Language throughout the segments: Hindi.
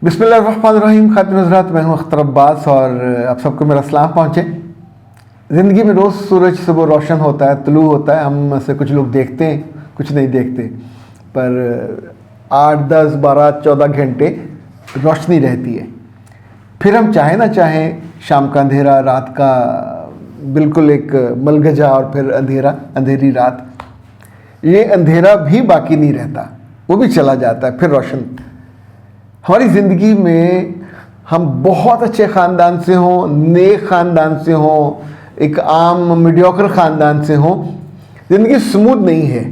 बिस्मिल्लाहिर्रहमानिर्रहीम। खातिन हज़रात, मैं हूँ अख्तर अब्बास और आप सबको मेरा सलाम पहुँचे। ज़िंदगी में रोज़ सूरज सुबह रोशन होता है, तुलू होता है। हम में से कुछ लोग देखते हैं, कुछ नहीं देखते, पर 8, 10, 12, 14 घंटे रोशनी रहती है। फिर हम चाहे ना चाहें, शाम का अंधेरा, रात का बिल्कुल एक मलगजा और फिर अंधेरा, अंधेरी रात, ये अंधेरा भी बाकी नहीं रहता, वो भी चला जाता है, फिर रोशन। हमारी ज़िंदगी में हम बहुत अच्छे ख़ानदान से हों, नेक ख़ानदान से हों, एक आम मीडियोकर ख़ानदान से हों, ज़िंदगी स्मूथ नहीं है,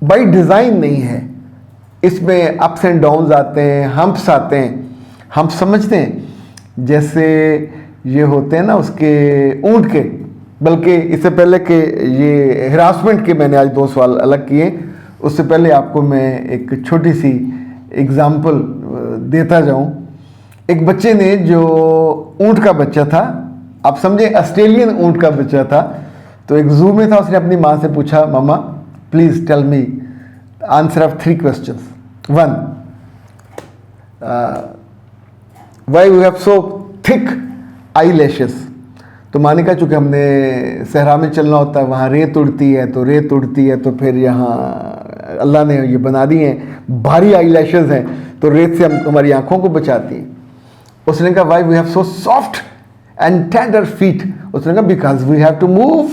बाई डिज़ाइन नहीं है। इसमें अप्स एंड डाउन्स आते हैं, हम्प्स आते हैं। हम समझते हैं जैसे ये होते हैं ना उसके ऊँट के, बल्कि इससे पहले कि ये हिरासमेंट के मैंने आज 2 सवाल अलग किए, उससे पहले आपको मैं एक छोटी सी एग्ज़ाम्पल देता जाऊं। एक बच्चे ने, जो ऊँट का बच्चा था, आप समझे ऑस्ट्रेलियन ऊँट का बच्चा था, तो एक ज़ू में था। उसने अपनी माँ से पूछा, mamma please tell me answer of 3 questions. 1, why we have so thick eyelashes. तो माँ ने कहा, चूँकि हमने सहरा में चलना होता है, वहाँ रेत उड़ती है, तो रेत उड़ती है, तो फिर यहाँ अल्लाह ने ये बना दी हैं, भारी आई लैशेज़ हैं, तो रेत से हमारी आँखों को बचाती हैं। उसने कहा, why we have so soft and tender feet. उसने कहा, because we have to move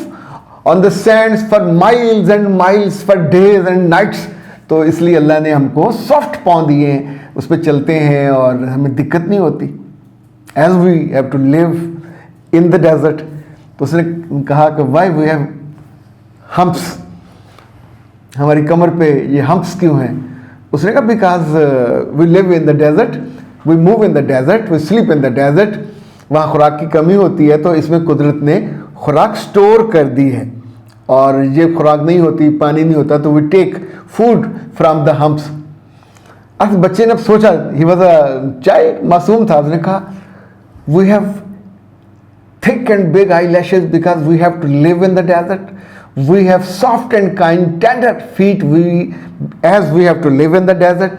on the sands for miles and miles, for days and nights. तो इसलिए अल्लाह ने हमको सॉफ्ट पाँव दिए हैं, उस पर चलते हैं और हमें दिक्कत नहीं होती। As we have to live in the desert. तो उसने कहा कि वाई वी हैव हम्प्स, हमारी कमर पे ये हम्प्स क्यों हैं? उसने कहा, because we live in the desert, we move in the desert, we sleep in the desert. वहाँ खुराक की कमी होती है, तो इसमें कुदरत ने खुराक स्टोर कर दी है, और ये खुराक नहीं होती, पानी नहीं होता, तो we take food from the humps. अब बच्चे ने अब सोचा, ही वॉज अ चाइल्ड, मासूम था। उसने कहा, we have thick and big eyelashes because we have to live in the desert. We have soft and kind, tender feet as we have to live in the desert.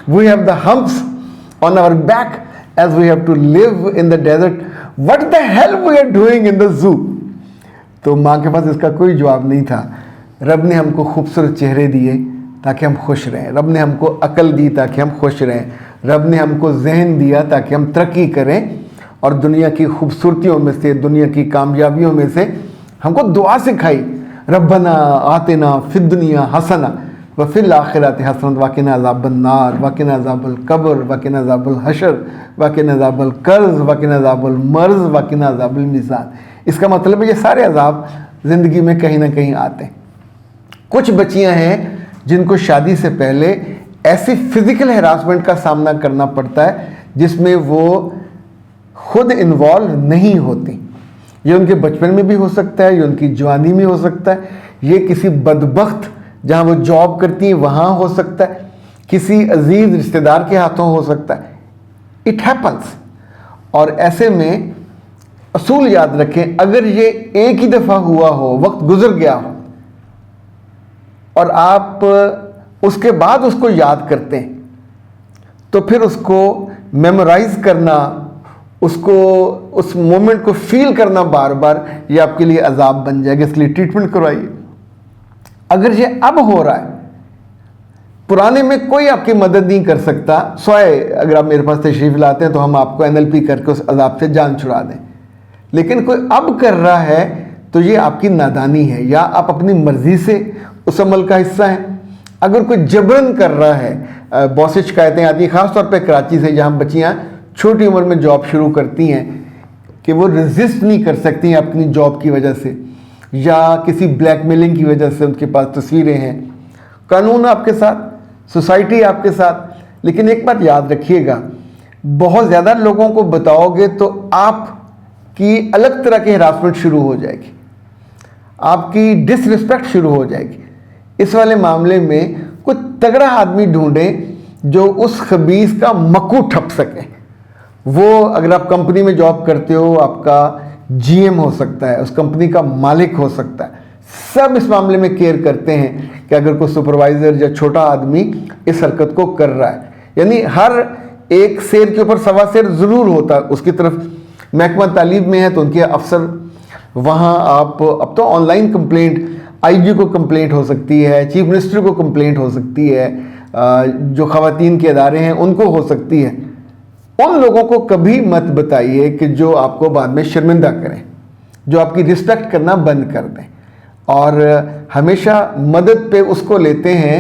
We have the humps on our back as we have to live in the desert. What the hell we are doing in the zoo? तो माँ के पास इसका कोई जवाब नहीं था। रब ने हमको खूबसूरत चेहरे दिए ताकि हम खुश रहें। रब ने हमको अकल दी ताकि हम खुश रहें। रब ने हमको जहन दिया ताकि हम तरक्की करें, और दुनिया की खूबसूरतियों में से, दुनिया की कामयाबियों में से हमको दुआ सिखाई, रब्बना आतिना फिद दुनिया हसना व फिल आखिरति हसनत वकिना अज़ाबन नार वकिना अज़ाबल कब्र वकिना अज़ाबल हशर वकिना अज़ाबल कर्ज वकिना अज़ाबल मर्ज वकिना अज़ाबल मिज़ान। इसका मतलब है ये सारे अज़ाब ज़िंदगी में कहीं ना कहीं आते हैं। कुछ बच्चियाँ हैं जिनको शादी से पहले ऐसी फिज़िकल हैरासमेंट का सामना करना पड़ता है जिसमें वो खुद इन्वॉल्व नहीं होती। ये उनके बचपन में भी हो सकता है, ये उनकी जवानी में हो सकता है, ये किसी बदबख्त जहाँ वो जॉब करती हैं वहाँ हो सकता है, किसी अजीज़ रिश्तेदार के हाथों हो सकता है। It happens. और ऐसे में असूल याद रखें, अगर ये एक ही दफ़ा हुआ हो, वक्त गुजर गया हो, और आप उसके बाद उसको याद करते हैं, तो फिर उसको मेमोराइज करना, उसको उस मोमेंट को फील करना बार बार, ये आपके लिए अजाब बन जाएगा। इसलिए ट्रीटमेंट करवाइए। अगर ये अब हो रहा है, पुराने में कोई आपकी मदद नहीं कर सकता, सोए अगर आप मेरे पास तशरीफ़ लाते हैं तो हम आपको NLP करके उस अजाब से जान छुड़ा दें। लेकिन कोई अब कर रहा है तो ये आपकी नादानी है, या आप अपनी मर्ज़ी से उस अमल का हिस्सा हैं। अगर कोई जबरन कर रहा है, बहुत सी शिकायतें आती हैं, ख़ासतौर पर कराची से, जहाँ बच्चियाँ छोटी उम्र में जॉब शुरू करती हैं कि वो रेजिस्ट नहीं कर सकती हैं अपनी जॉब की वजह से, या किसी ब्लैकमेलिंग की वजह से उनके पास तस्वीरें हैं। कानून आपके साथ, सोसाइटी आपके साथ। लेकिन एक बात याद रखिएगा, बहुत ज़्यादा लोगों को बताओगे तो आपकी अलग तरह की हरासमेंट शुरू हो जाएगी, आपकी डिसरिस्पेक्ट शुरू हो जाएगी। इस वाले मामले में कोई तगड़ा आदमी ढूंढें जो उस खबीस का मक्कू ठप सके। वो, अगर आप कंपनी में जॉब करते हो, आपका GM हो सकता है, उस कंपनी का मालिक हो सकता है, सब इस मामले में केयर करते हैं कि अगर कोई सुपरवाइज़र या छोटा आदमी इस हरकत को कर रहा है, यानी हर एक शेर के ऊपर सवा शेर ज़रूर होता है। उसकी तरफ महकमा तालीम में है तो उनके अफसर वहाँ, आप अब तो ऑनलाइन कंप्लेंट आईजी को कंप्लेंट हो सकती है, चीफ मिनिस्टर को कंप्लेंट हो सकती है, जो ख़वातीन के इदारे हैं उनको हो सकती है। उन लोगों को कभी मत बताइए कि जो आपको बाद में शर्मिंदा करें, जो आपकी रिस्पेक्ट करना बंद कर दें। और हमेशा मदद पे उसको लेते हैं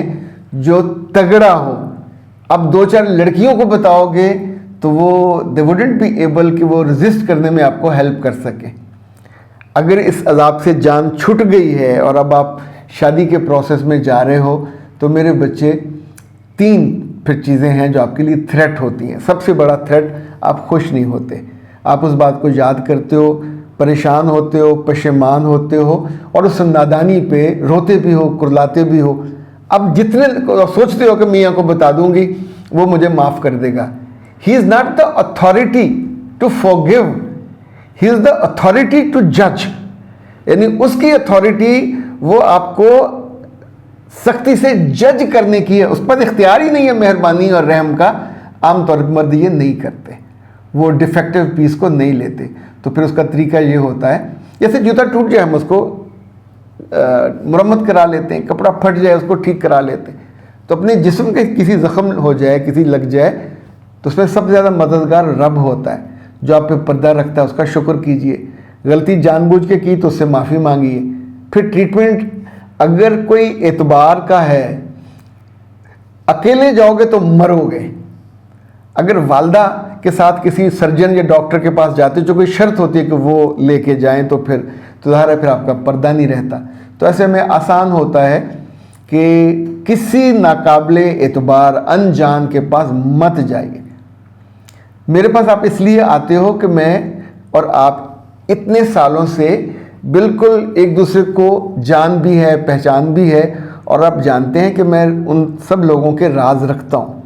जो तगड़ा हो। अब 2-4 लड़कियों को बताओगे तो वो दे वुडंट बी एबल कि वो रेजिस्ट करने में आपको हेल्प कर सके। अगर इस अजाब से जान छूट गई है और अब आप शादी के प्रोसेस में जा रहे हो तो मेरे बच्चे 3 फिर चीज़ें हैं जो आपके लिए थ्रेट होती हैं। सबसे बड़ा थ्रेट, आप खुश नहीं होते, आप उस बात को याद करते हो, परेशान होते हो, पशेमान होते हो और उस नादानी पे रोते भी हो, कुरलाते भी हो। अब जितने सोचते हो कि मियाँ को बता दूंगी वो मुझे माफ़ कर देगा। He is not the authority to forgive, he is the authority to जज। यानी उसकी अथॉरिटी वो आपको सख्ती से जज करने की है, उस पर इख्तियार ही नहीं है मेहरबानी और रहम का। आमतौर पर मर्द ये नहीं करते, वो डिफेक्टिव पीस को नहीं लेते। तो फिर उसका तरीका ये होता है, जैसे जूता टूट जाए हम उसको मुरम्मत करा लेते हैं, कपड़ा फट जाए उसको ठीक करा लेते हैं। तो अपने जिस्म के किसी ज़ख्म हो जाए, किसी लग जाए, तो उसमें सबसे ज़्यादा मददगार रब होता है जो आप पे पर्दा रखता है। उसका शुक्र कीजिए। गलती जानबूझ के की तो उससे माफ़ी मांगिए। फिर ट्रीटमेंट अगर कोई एतबार का है, अकेले जाओगे तो मरोगे। अगर वालदा के साथ किसी सर्जन या डॉक्टर के पास जाते जो कोई शर्त होती है कि वो लेके जाएं तो फिर तो ज़ाहिर है फिर आपका पर्दा नहीं रहता। तो ऐसे में आसान होता है कि किसी नाकाबिले एतबार अनजान के पास मत जाइए। मेरे पास आप इसलिए आते हो कि मैं और आप इतने सालों से बिल्कुल एक दूसरे को जान भी है, पहचान भी है, और आप जानते हैं कि मैं उन सब लोगों के राज रखता हूँ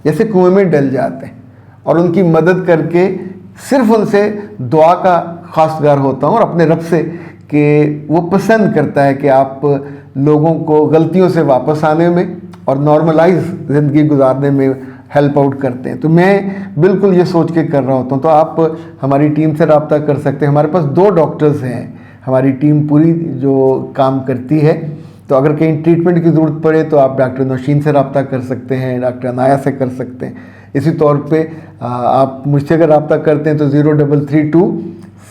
जैसे कुएं में डल जाते हैं, और उनकी मदद करके सिर्फ उनसे दुआ का खासगार होता हूँ और अपने रब से कि वो पसंद करता है कि आप लोगों को गलतियों से वापस आने में और नॉर्मलाइज ज़िंदगी गुजारने में हेल्प आउट करते हैं। तो मैं बिल्कुल ये सोच के कर रहा होता हूँ। तो आप हमारी टीम से रब्ता कर सकते हैं। हमारे पास 2 डॉक्टर्स हैं, हमारी टीम पूरी जो काम करती है। तो अगर कहीं ट्रीटमेंट की ज़रूरत पड़े तो आप डॉक्टर नौशीन से रब्ता कर सकते हैं, डॉक्टर अनाया से कर सकते हैं। इसी तौर पे आप मुझसे अगर रब्ता करते हैं तो 0332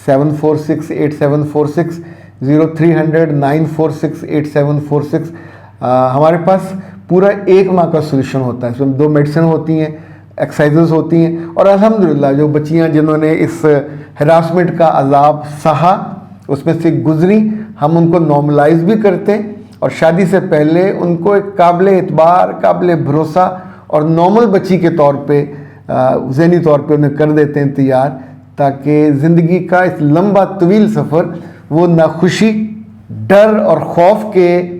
7468746 0300 9468746 हमारे पास पूरा 1 माह का सोल्यूशन होता है। इसमें 2 मेडिसिन होती हैं, एक्सरसाइजेस होती हैं, और अल्हम्दुलिल्लाह जो बच्चियां जिन्होंने इस हरासमेंट का अजाब सहा उसमें से गुजरी, हम उनको नॉर्मलाइज भी करते हैं और शादी से पहले उनको एक काबिल एतबार, काबिल भरोसा और नॉर्मल बच्ची के तौर पे ज़हनी तौर पे उन्हें कर देते हैं तैयार, ताकि ज़िंदगी का इस लंबा तवील सफ़र वो नाखुशी, डर और खौफ के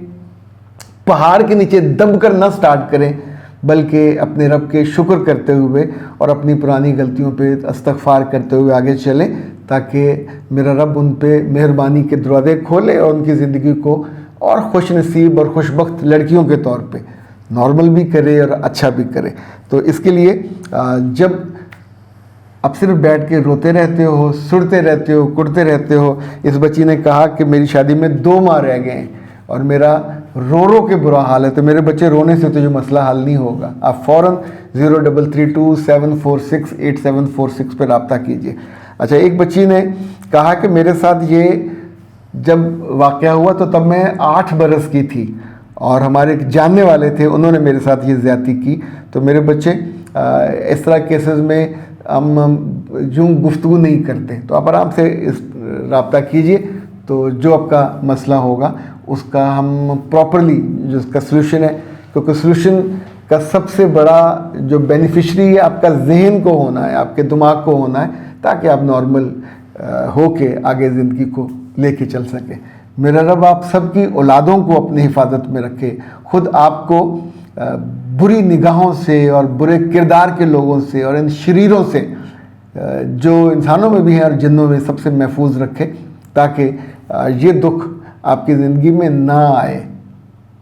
पहाड़ के नीचे दब कर ना स्टार्ट करें, बल्कि अपने रब के शुक्र करते हुए और अपनी पुरानी गलतियों पे इस्तग़फ़ार करते हुए आगे चलें, ताकि मेरा रब उन पे मेहरबानी के दरवाज़े खोले और उनकी ज़िंदगी को और खुश नसीब और खुशबख्त लड़कियों के तौर पे नॉर्मल भी करे और अच्छा भी करे। तो इसके लिए जब आप सिर्फ बैठ के रोते रहते हो, सुड़ते रहते हो, कुड़ते रहते हो। इस बच्ची ने कहा कि मेरी शादी में 2 माह रह गए हैं और मेरा रो के बुरा हाल है। तो मेरे बच्चे रोने से तो जो मसला हल नहीं होगा। आप फ़ौरन 0332 7468746 पर रब्ता कीजिए। अच्छा, एक बच्ची ने कहा कि मेरे साथ ये जब वाक़या हुआ तो तब मैं 8 बरस की थी और हमारे एक जानने वाले थे, उन्होंने मेरे साथ ये ज़्यादती की। तो मेरे बच्चे इस तरह केसेस में हम यूँ गुफ्तगू नहीं करते। तो आप आराम से इस रब्ता कीजिए, तो जो आपका मसला होगा उसका हम प्रॉपरली जो उसका सलूशन है, क्योंकि सलूशन का सबसे बड़ा जो बेनिफिशरी है आपका जहन को होना है, आपके दिमाग को होना है, ताकि आप नॉर्मल हो के आगे ज़िंदगी को लेके चल सकें। मेरा रब आप सबकी औलादों को अपनी हिफाजत में रखे, ख़ुद आपको बुरी निगाहों से और बुरे किरदार के लोगों से और इन शरीरों से जो इंसानों में भी हैं और जिन्नों में, सबसे महफूज रखे, ताकि ये दुख आपकी ज़िंदगी में ना आए।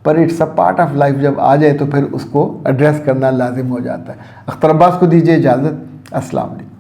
पर it's a part of life, जब आ जाए तो फिर उसको एड्रेस करना लाजिम हो जाता है। अख्तर अब्बास को दीजिए इजाज़त। अस्सलाम वालेकुम।